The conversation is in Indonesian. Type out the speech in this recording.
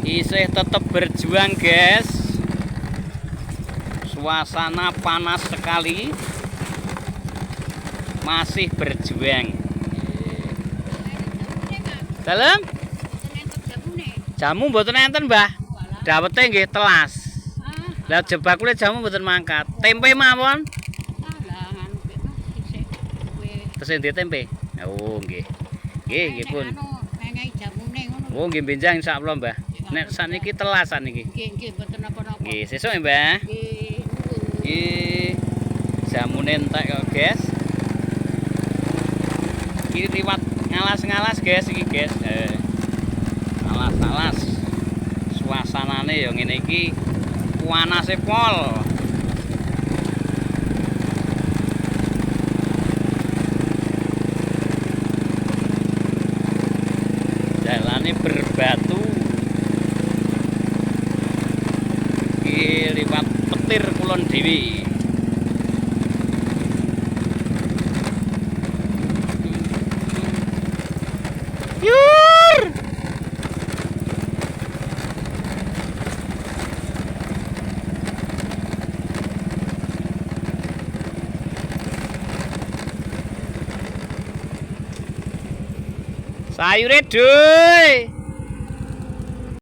Isih tetap berjuang guys. Suasana panas sekali. Masih berjuang. Dalam jamu mboten enten, Mbah. Dawete nggih telas. Lah jebakule jamu mboten mangkat. Tempe mawon. Tesih ndi tempe? Oh, nggih. Nggih pun. Oh, nggih benjang insyaallah, Mbah. Nek sakniki telas sakniki. Nggih, mboten napa-napa. Nggih, sesuk ya, Mbah. Nggih. Iki jamune entek kok, guys. Iki liwat ngalas-ngalas, guys, iki, guys. Alas-alas. Suasanane ya ngene iki panase pol. Jalane berbatu. Iki liwat petir kulon dewi. Yur! Sayure, Duy.